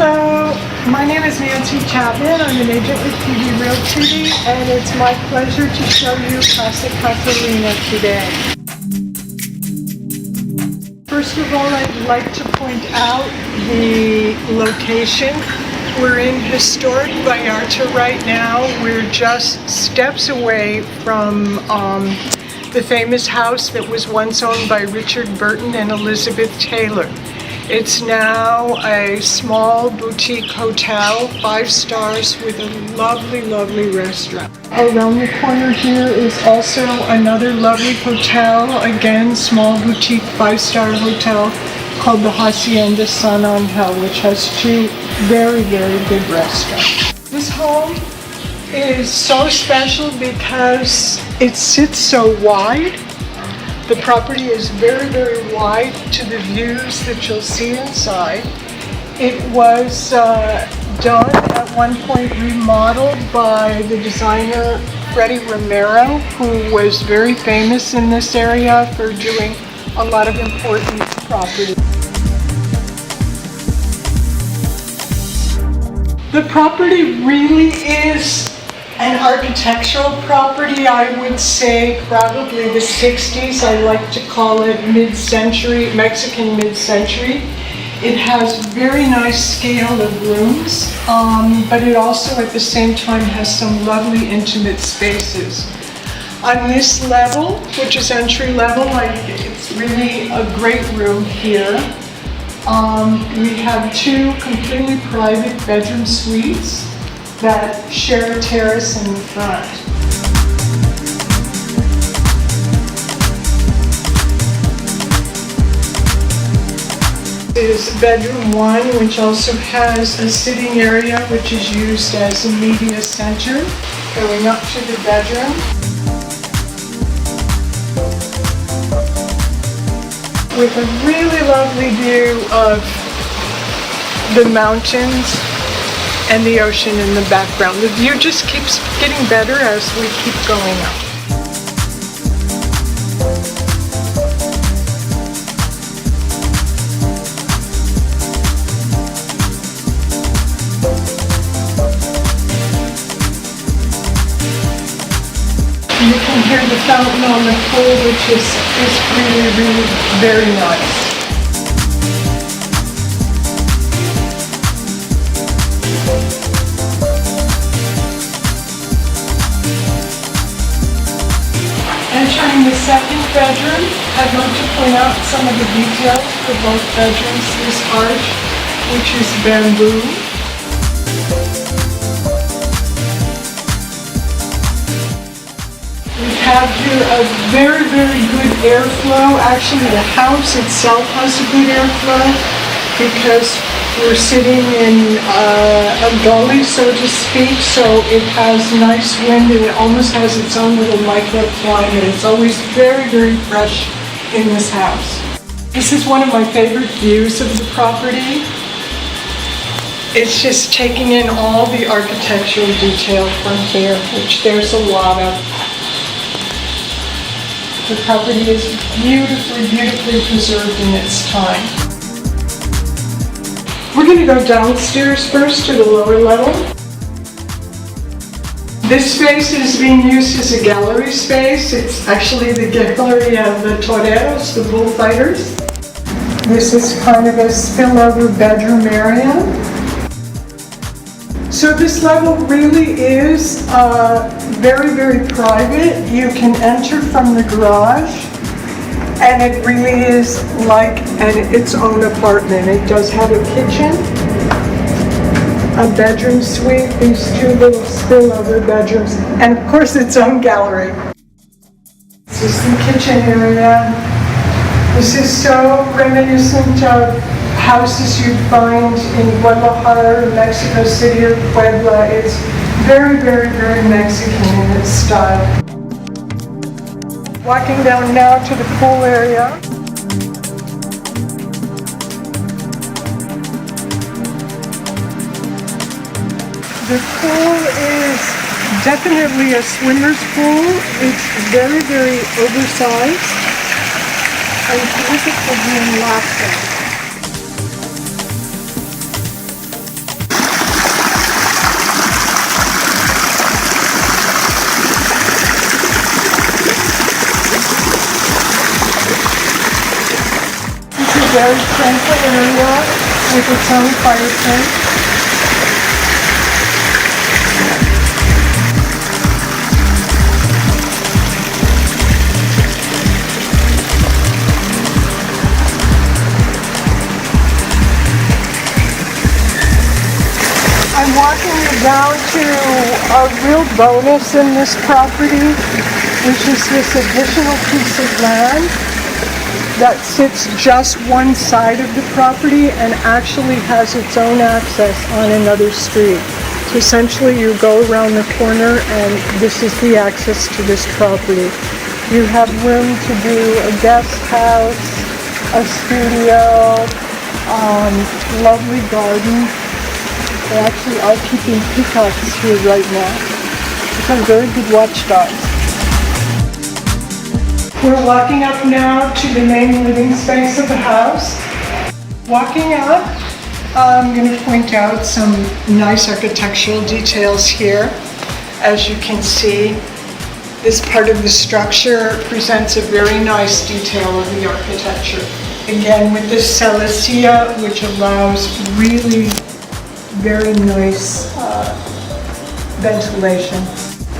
Hello, my name is Nancy Chapman. I'm an agent with Realty, and it's my pleasure to show you Casa Catalina today. First of all, I'd like to point out the location. We're in historic Vallarta right now. We're just steps away from the famous house that was once owned by Richard Burton and Elizabeth Taylor. It's now a small boutique hotel, 5 stars, with a lovely, lovely restaurant. Around the corner here is also another lovely hotel, again, small boutique 5-star hotel called the Hacienda San Angel, which has 2 very, very good restaurants. This home is so special because it sits so wide. The property is very, very wide to the views that you'll see inside. It was done at one point remodeled by the designer Freddie Romero, who was very famous in this area for doing a lot of important property. The property really is an architectural property. I would say probably the 60s. I like to call it mid-century, Mexican mid-century. It has very nice scale of rooms, but it also at the same time has some lovely intimate spaces. On this level, which is entry level, it's really a great room here. We have 2 completely private bedroom suites that share a terrace in the front. This is bedroom 1, which also has a sitting area which is used as a media center. Going up to the bedroom. With a really lovely view of the mountains and the ocean in the background. The view just keeps getting better as we keep going up. You can hear the fountain on the pool, which is really, really very nice. Entering the second bedroom, I'd like to point out some of the details for both bedrooms. This arch, which is bamboo. We have here a very, very good airflow. Actually, the house itself has a good airflow because we're sitting in a gully, so to speak, so it has nice wind and it almost has its own little microclimate. It's always very, very fresh in this house. This is one of my favorite views of the property. It's just taking in all the architectural detail from here, which there's a lot of. The property is beautifully, beautifully preserved in its time. We're going to go downstairs first to the lower level. This space is being used as a gallery space. It's actually the gallery of the toreros, the bullfighters. This is kind of a spillover bedroom area. So this level really is very, very private. You can enter from the garage. And it really is like its own apartment. It does have a kitchen, a bedroom suite, these 2 little spillover bedrooms, and of course its own gallery. This is the kitchen area. This is so reminiscent of houses you'd find in Guadalajara, Mexico City, or Puebla. It's very, very, very Mexican in its style. Walking down now to the pool area. The pool is definitely a swimmer's pool. It's very, very oversized and beautiful green laughter. very tranquil area with its own fireplace. I'm walking you down to a real bonus in this property, which is this additional piece of land that sits just one side of the property and actually has its own access on another street. So essentially you go around the corner and this is the access to this property. You have room to do a guest house, a studio, lovely garden. They actually are keeping peacocks here right now. Become very good watchdogs. We're walking up now to the main living space of the house. Walking up, I'm going to point out some nice architectural details here. As you can see, this part of the structure presents a very nice detail of the architecture. Again, with this cellacia, which allows really very nice ventilation.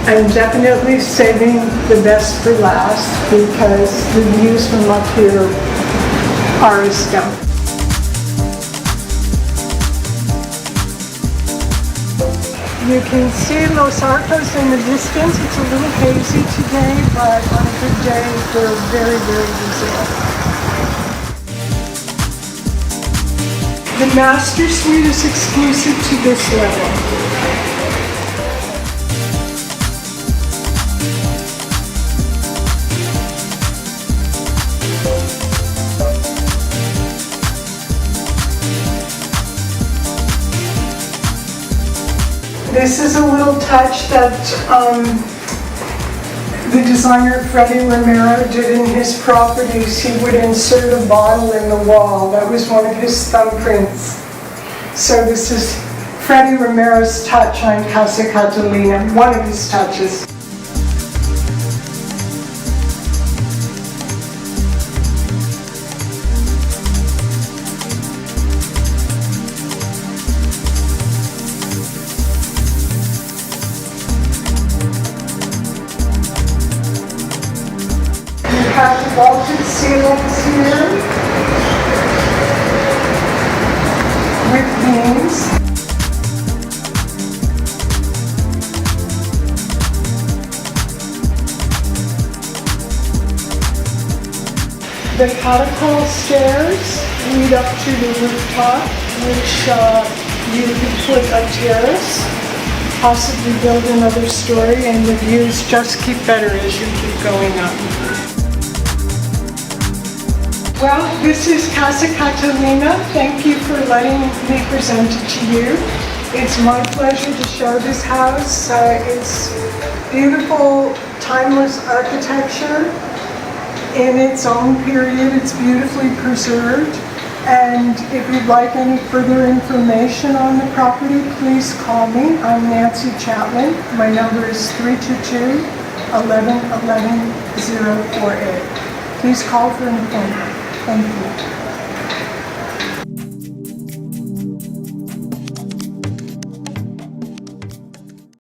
I'm definitely saving the best for last because the views from up here are astounding. You can see Los Arcos in the distance. It's a little hazy today, but on a good day, they're very, very visible. The master suite is exclusive to this level. This is a little touch that the designer Freddie Romero did in his properties. He would insert a bottle in the wall. That was one of his thumbprints. So this is Freddie Romero's touch on Casa Catalina, one of his touches. Have the vaulted ceilings here with beams. The catacomb stairs lead up to the rooftop, which you could put a terrace, possibly build another story, and the views just keep better as you keep going up. Well, this is Casa Catalina. Thank you for letting me present it to you. It's my pleasure to show this house. It's beautiful, timeless architecture in its own period. It's beautifully preserved. And if you'd like any further information on the property, please call me. I'm Nancy Chapman. My number is 322-1111-048. Please call for an appointment. Thank you.